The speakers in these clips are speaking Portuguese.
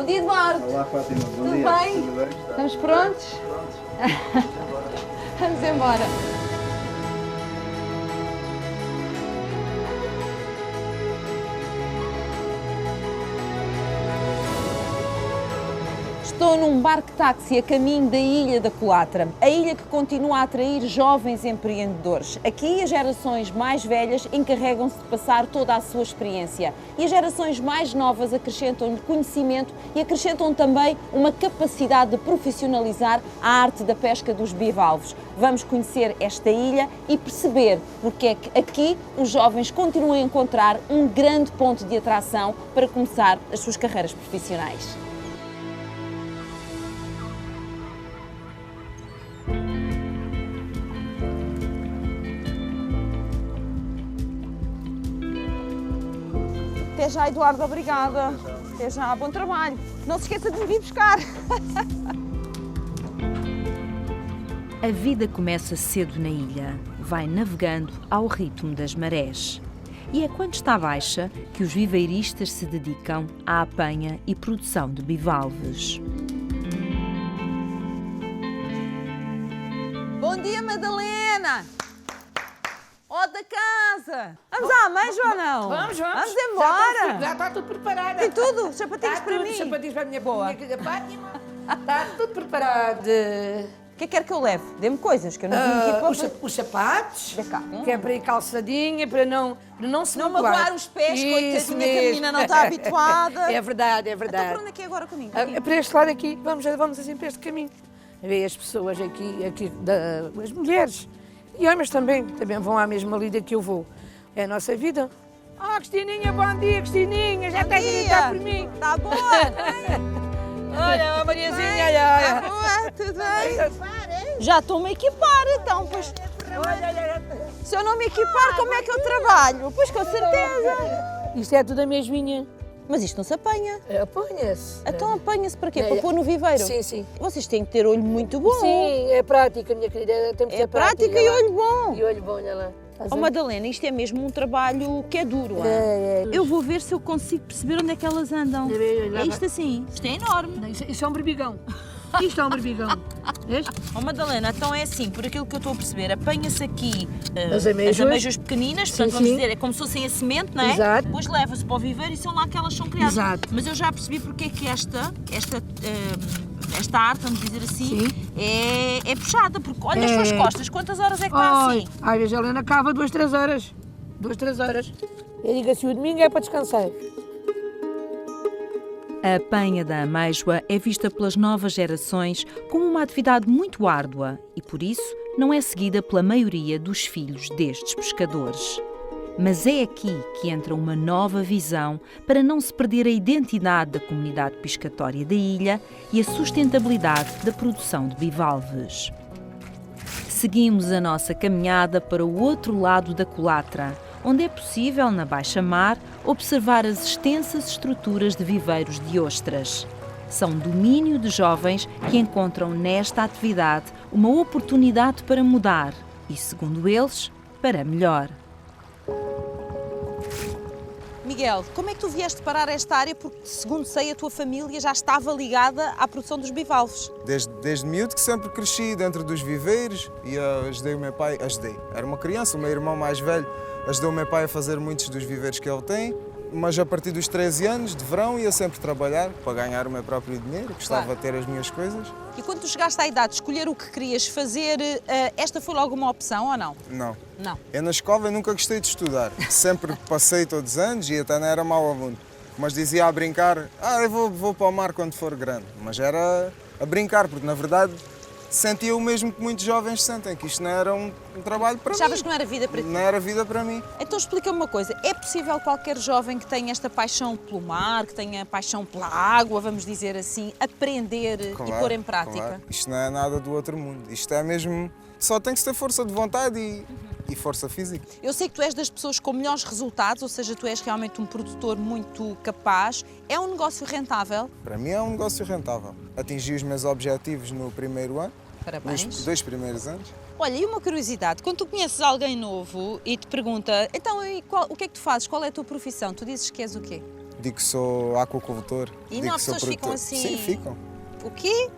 Bom dia, Eduardo. Olá, Fátima. Bom Tudo dia. bem? Tudo bem? Estamos prontos? Vamos embora. Estou num barco-táxi a caminho da Ilha da Colatra, a ilha que continua a atrair jovens empreendedores. Aqui as gerações mais velhas encarregam-se de passar toda a sua experiência e as gerações mais novas acrescentam-lhe conhecimento e acrescentam também uma capacidade de profissionalizar a arte da pesca dos bivalves. Vamos conhecer esta ilha e perceber porque é que aqui os jovens continuam a encontrar um grande ponto de atração para começar as suas carreiras profissionais. Até já, Eduardo, obrigada. Até já, bom trabalho. Não se esqueça de me vir buscar. A vida começa cedo na ilha, vai navegando ao ritmo das marés. E é quando está baixa que os viveiristas se dedicam à apanha e produção de bivalves. Bom dia, Madalena. Ó da casa. Vamos à manja ou não? Vamos. Vamos embora. Já está tudo preparado. Tem tudo? Sapatinhos Está para tudo, mim? sapatinhos para a minha Boa. minha querida Fátima. Está tudo preparado. O que é que quer que eu leve? Dê-me coisas que eu não vim aqui para... Os sapatos, Vem cá. que é para ir calçadinha, para não se Não magoar. magoar os pés, Isso coitadinha, que a mesmo. menina não está habituada. É verdade, é Então verdade. para onde é que é agora comigo? Para este lado aqui, vamos assim para este caminho. Vê as pessoas aqui as mulheres e homens também vão à mesma lida que eu vou. É a nossa vida. Cristininha, bom dia, Cristininha, já está a gritar por mim. Está boa? Olha, a Mariazinha, olha. Está boa? Tudo bem? Já estou-me a equipar, então, pois... Se eu não me equipar, como é que eu trabalho? Pois com certeza. Isto é tudo a mesminha. Mas isto não se apanha. Apanha-se. Então apanha-se para quê? É, Para pôr no viveiro? Sim. Vocês têm que ter olho muito bom. Sim, é prática, minha querida. Tem que É ser prática e olho bom. E olho bom, olha lá. Oh, Madalena, isto é mesmo um trabalho que é duro. É. Eu vou ver se eu consigo perceber onde é que elas andam. Olha, É isto assim. Isto é enorme. Isso é um berbigão. Isto é um berbigão. Vês? Oh, Madalena, então é assim, por aquilo que eu estou a perceber, apanha-se aqui As ameijas. pequeninas, Sim, portanto, vamos sim. dizer, é como se fossem a semente, não é? Exato. Depois leva-se para o viveiro e são lá que elas são criadas. Exato. Mas eu já percebi porque é que esta arte, vamos dizer assim, é puxada, porque olha as suas costas, quantas horas é que está assim? Às vezes a Helena cava 2, 3 horas. 2, 3 horas. Eu digo assim, o domingo é para descansar. A apanha da amêijoa é vista pelas novas gerações como uma atividade muito árdua e, por isso, não é seguida pela maioria dos filhos destes pescadores. Mas é aqui que entra uma nova visão para não se perder a identidade da comunidade pescatória da ilha e a sustentabilidade da produção de bivalves. Seguimos a nossa caminhada para o outro lado da Colatra, onde é possível, na baixa mar, observar as extensas estruturas de viveiros de ostras. São domínio de jovens que encontram nesta atividade uma oportunidade para mudar e, segundo eles, para melhor. Miguel, como é que tu vieste parar esta área? Porque, segundo sei, a tua família já estava ligada à produção dos bivalves. Desde miúdo que sempre cresci dentro dos viveiros e ajudei o meu pai. Era uma criança, o meu irmão mais velho ajudou o meu pai a fazer muitos dos viveiros que ele tem. Mas a partir dos 13 anos, de verão, ia sempre trabalhar para ganhar o meu próprio dinheiro. Gostava de ter as minhas coisas. E quando tu chegaste à idade de escolher o que querias fazer, esta foi logo uma opção ou não? Não. Não. Eu na escola nunca gostei de estudar. Sempre passei todos os anos e até não era mau aluno. Mas dizia a brincar, eu vou para o mar quando for grande. Mas era a brincar, porque na verdade sentia o mesmo que muitos jovens sentem, que isto não era um trabalho para mim. Achavas que não era vida para ti? Não era vida para mim. Então explica-me uma coisa, é possível qualquer jovem que tenha esta paixão pelo mar, que tenha paixão pela água, vamos dizer assim, aprender e pôr em prática? Claro. Isto não é nada do outro mundo. Isto é mesmo... Só tem que ter força de vontade e força física. Eu sei que tu és das pessoas com melhores resultados, ou seja, tu és realmente um produtor muito capaz. É um negócio rentável? Para mim é um negócio rentável. Atingi os meus objetivos no primeiro ano. Parabéns. Nos 2 primeiros anos. Olha, e uma curiosidade, quando tu conheces alguém novo e te pergunta, então o que é que tu fazes, qual é a tua profissão? Tu dizes que és o quê? digo que sou aquacultor. E digo não há que sou pessoas que ficam produtor. assim? Sim, ficam. O quê?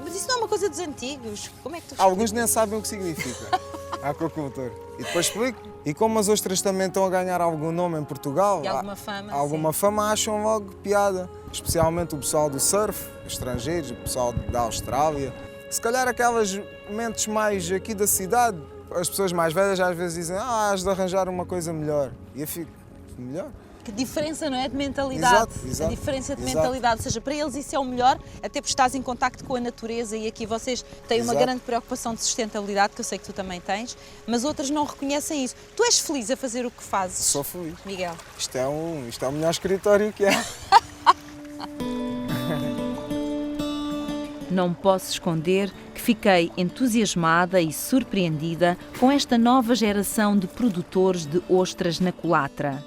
Mas isso não é uma coisa dos antigos. Como é que tu Alguns nem sabem o que significa aquacultor. E depois explico. E como as ostras também estão a ganhar algum nome em Portugal, E alguma fama, alguma fama, acham logo piada. Especialmente o pessoal do surf, estrangeiros, o pessoal da Austrália. Se calhar aquelas mentes mais aqui da cidade, as pessoas mais velhas às vezes dizem has de arranjar uma coisa melhor. E eu fico, melhor? Que diferença, não é? De mentalidade. Exato, a diferença de exato. mentalidade. Ou seja, para eles isso é o melhor, até porque estás em contacto com a natureza e aqui vocês têm uma Exato. grande preocupação de sustentabilidade, que eu sei que tu também tens, mas outras não reconhecem isso. Tu és feliz a fazer o que fazes? Sou feliz. Miguel? Isto é o melhor escritório que é. Não posso esconder que fiquei entusiasmada e surpreendida com esta nova geração de produtores de ostras na culatra.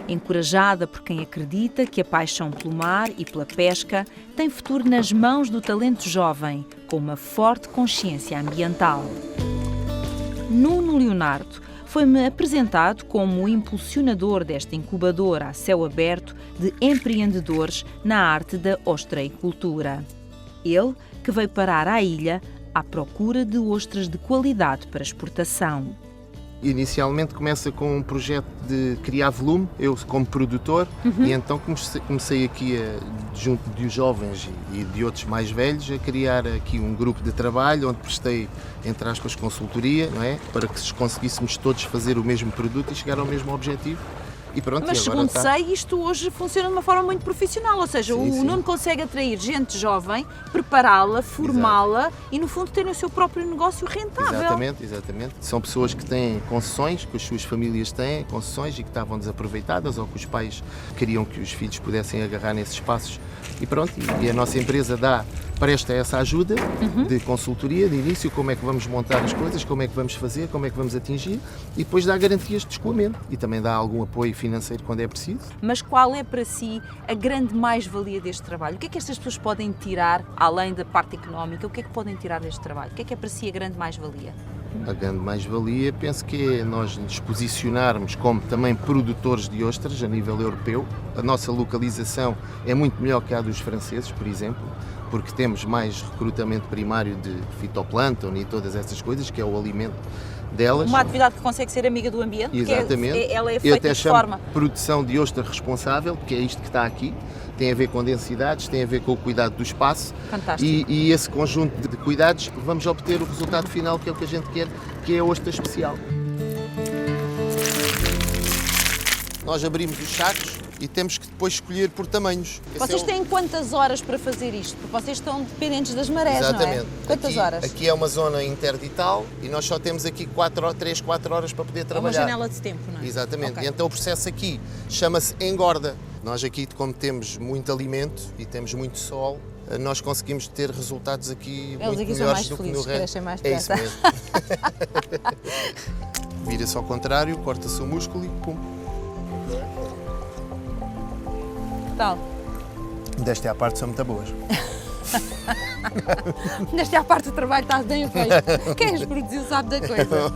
Encorajada por quem acredita que a paixão pelo mar e pela pesca tem futuro nas mãos do talento jovem, com uma forte consciência ambiental. Nuno Leonardo foi-me apresentado como o impulsionador desta incubadora a céu aberto de empreendedores na arte da ostreicultura. Ele que veio parar à ilha à procura de ostras de qualidade para exportação. Inicialmente começa com um projeto de criar volume, eu como produtor, e então comecei aqui, junto de jovens e de outros mais velhos, a criar aqui um grupo de trabalho onde prestei, entre aspas, consultoria, não é? Para que conseguíssemos todos fazer o mesmo produto e chegar ao mesmo objetivo. E pronto, Mas e agora segundo sei, isto hoje funciona de uma forma muito profissional, ou seja, Sim, o sim. Nuno consegue atrair gente jovem, prepará-la, formá-la e no fundo terem o seu próprio negócio rentável. Exatamente. São pessoas que têm concessões, que as suas famílias têm concessões e que estavam desaproveitadas ou que os pais queriam que os filhos pudessem agarrar nesses espaços. E pronto, e a nossa empresa presta essa ajuda de consultoria, de início, como é que vamos montar as coisas, como é que vamos fazer, como é que vamos atingir e depois dá garantias de escoamento e também dá algum apoio financeiro quando é preciso. Mas qual é para si a grande mais-valia deste trabalho? O que é que estas pessoas podem tirar, além da parte económica, o que é que podem tirar deste trabalho? O que é para si a grande mais-valia? A grande mais-valia, penso que é nós nos posicionarmos como também produtores de ostras a nível europeu. A nossa localização é muito melhor que a dos franceses, por exemplo, porque temos mais recrutamento primário de fitoplâncton e todas essas coisas, que é o alimento delas. Uma atividade que consegue ser amiga do ambiente, Exatamente. porque ela é Eu feita até de chamo forma... produção de ostra responsável, que é isto que está aqui. Tem a ver com densidades, tem a ver com o cuidado do espaço. Fantástico. E esse conjunto de cuidados vamos obter o resultado final, que é o que a gente quer, que é a ostra especial. Nós abrimos os sacos e temos que depois escolher por tamanhos. Vocês têm quantas horas para fazer isto? Porque vocês estão dependentes das marés, Exatamente. não é? Quantas horas? Aqui é uma zona interdital e nós só temos aqui 3, 4 horas para poder É uma trabalhar. janela de tempo, não é? Exatamente. Ok. E então o processo aqui chama-se engorda. Nós aqui, como temos muito alimento e temos muito sol, nós conseguimos ter resultados aqui Eles muito aqui são melhores mais do que no felizes, resto. crescem mais É isso depressa. mesmo. Vira-se ao contrário, corta-se o músculo e pum. Que tal? Desta é a parte, são muito boas. Nesta é a parte do trabalho, está bem feito. Quem os produziu sabe da coisa.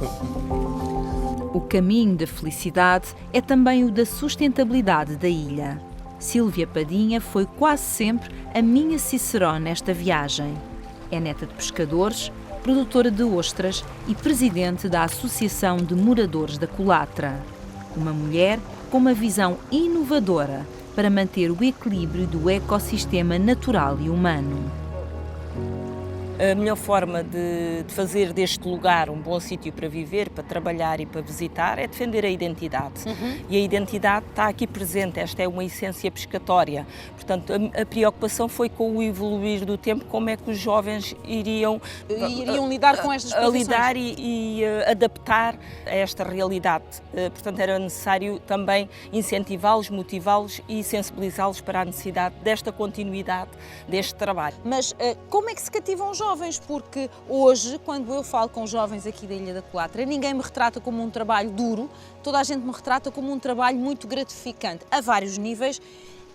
O caminho da felicidade é também o da sustentabilidade da ilha. Sílvia Padinha foi quase sempre a minha cicerone nesta viagem. É neta de pescadores, produtora de ostras e presidente da Associação de Moradores da Culatra. Uma mulher com uma visão inovadora para manter o equilíbrio do ecossistema natural e humano. A melhor forma de fazer deste lugar um bom sítio para viver, para trabalhar e para visitar é defender a identidade. E a identidade está aqui presente, esta é uma essência pescatória. Portanto, a preocupação foi com o evoluir do tempo, como é que os jovens iriam lidar com estas profissões. lidar e adaptar a esta realidade. Portanto, era necessário também incentivá-los, motivá-los e sensibilizá-los para a necessidade desta continuidade deste trabalho. Mas como é que se cativam os jovens? Porque hoje, quando eu falo com jovens aqui da Ilha da Culatra, ninguém me retrata como um trabalho duro, toda a gente me retrata como um trabalho muito gratificante, a vários níveis,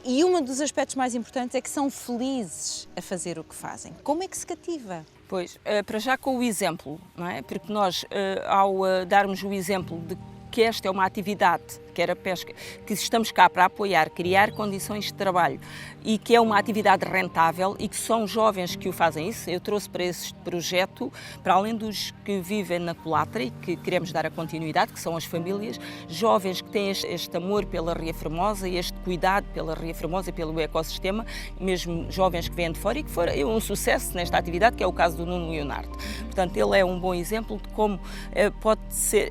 e um dos aspectos mais importantes é que são felizes a fazer o que fazem. Como é que se cativa? Pois, para já com o exemplo, não é? Porque nós, ao darmos o exemplo de que esta é uma atividade, que era a pesca, que estamos cá para apoiar, criar condições de trabalho e que é uma atividade rentável e que são jovens que o fazem isso. Eu trouxe para este projeto, para além dos que vivem na culatra e que queremos dar a continuidade, que são as famílias, jovens que têm este amor pela Ria Formosa e este cuidado pela Ria Formosa e pelo ecossistema, mesmo jovens que vêm de fora e que foram um sucesso nesta atividade, que é o caso do Nuno Leonardo. Portanto, ele é um bom exemplo de como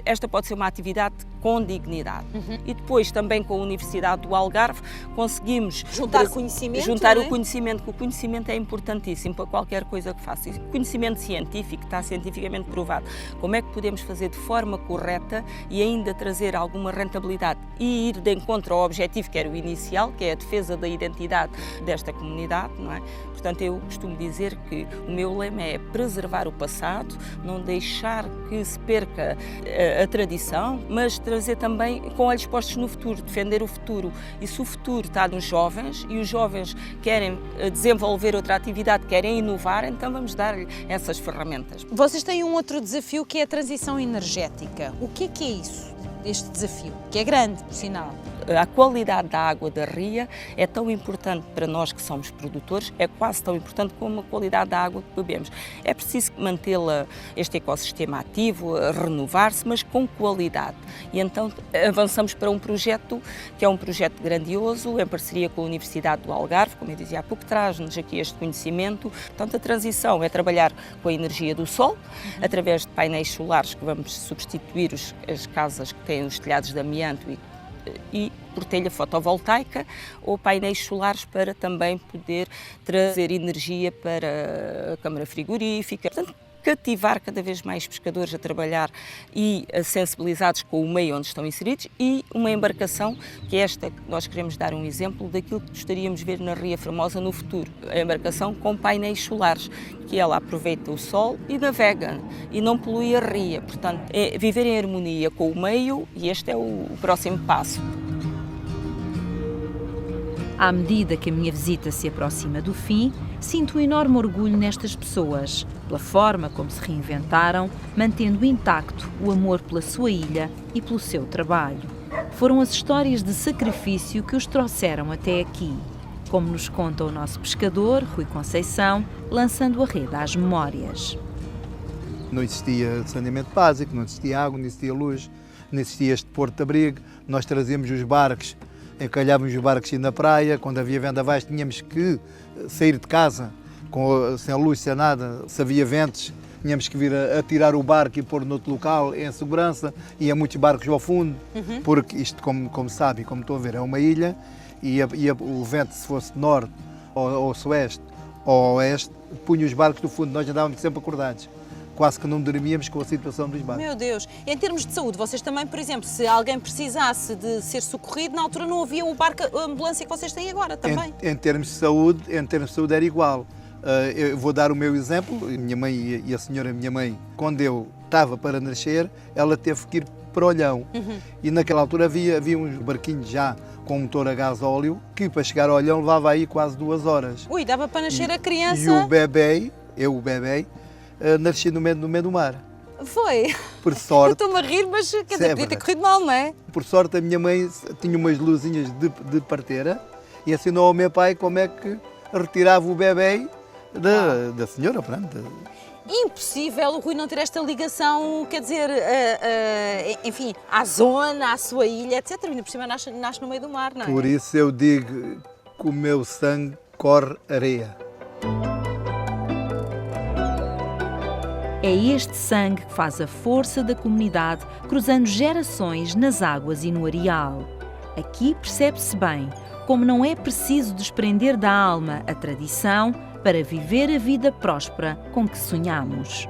esta pode ser uma atividade com dignidade. E depois também com a Universidade do Algarve conseguimos juntar conhecimento, juntar o conhecimento, que o conhecimento é importantíssimo para qualquer coisa que faça. E conhecimento científico, está cientificamente provado. Como é que podemos fazer de forma correta e ainda trazer alguma rentabilidade e ir de encontro ao objetivo que era o inicial, que é a defesa da identidade desta comunidade, não é? Portanto, eu costumo dizer que o meu lema é preservar o passado, não deixar que se perca a tradição, mas trazer também com olhos postos no futuro, defender o futuro. E se o futuro está nos jovens e os jovens querem desenvolver outra atividade, querem inovar, então vamos dar-lhe essas ferramentas. Vocês têm um outro desafio que é a transição energética. O que é isso, este desafio? Que é grande, por sinal. A qualidade da água da ria é tão importante para nós que somos produtores, é quase tão importante como a qualidade da água que bebemos. É preciso mantê-la, este ecossistema ativo, renovar-se, mas com qualidade. E então avançamos para um projeto que é um projeto grandioso, em parceria com a Universidade do Algarve, como eu dizia há pouco, traz-nos aqui este conhecimento. Portanto, a transição é trabalhar com a energia do sol, através de painéis solares que vamos substituir as casas que têm os telhados de amianto e por telha fotovoltaica ou painéis solares para também poder trazer energia para a câmara frigorífica. Portanto, cativar cada vez mais pescadores a trabalhar e sensibilizados com o meio onde estão inseridos e uma embarcação que é esta, que nós queremos dar um exemplo daquilo que gostaríamos de ver na Ria Formosa no futuro. A embarcação com painéis solares, que ela aproveita o sol e navega e não polui a ria. Portanto, é viver em harmonia com o meio e este é o próximo passo. À medida que a minha visita se aproxima do fim, sinto um enorme orgulho nestas pessoas, pela forma como se reinventaram, mantendo intacto o amor pela sua ilha e pelo seu trabalho. Foram as histórias de sacrifício que os trouxeram até aqui, como nos conta o nosso pescador, Rui Conceição, lançando a rede às memórias. Não existia saneamento básico, não existia água, não existia luz, não existia este porto de abrigo. Nós trazíamos os barcos, encalhávamos os barcos na praia, quando havia vendavais tínhamos que sair de casa sem luz, sem nada, se havia ventos, tínhamos que vir a tirar o barco e pôr noutro local em segurança, ia muitos barcos ao fundo, porque isto, como sabe, como estão a ver, é uma ilha e o vento, se fosse de norte ou sueste ou oeste, punha os barcos no fundo, nós andávamos sempre acordados. Quase que não dormíamos com a situação dos barcos. Meu Deus! Em termos de saúde, vocês também, por exemplo, se alguém precisasse de ser socorrido, na altura não havia o barco, a ambulância que vocês têm agora também? Em termos de saúde era igual. Eu vou dar o meu exemplo. A minha mãe e a senhora minha mãe, quando eu estava para nascer, ela teve que ir para Olhão. E naquela altura havia uns barquinhos já com motor a gás óleo, que para chegar a Olhão levava aí quase 2 horas. Ui, dava para nascer a criança? E o bebê, nasci no meio do mar. Foi? Por sorte. Eu estou-me a rir, mas quer dizer, podia ter corrido mal, não é? Por sorte, a minha mãe tinha umas luzinhas de parteira e ensinou ao meu pai como é que retirava o bebê da senhora. Pronto. Impossível o Rui não ter esta ligação, quer dizer, enfim, à zona, à sua ilha, etc. Ainda por cima nasce no meio do mar, não é? Por isso eu digo que o meu sangue corre areia. É este sangue que faz a força da comunidade, cruzando gerações nas águas e no areal. Aqui percebe-se bem como não é preciso desprender da alma a tradição para viver a vida próspera com que sonhamos.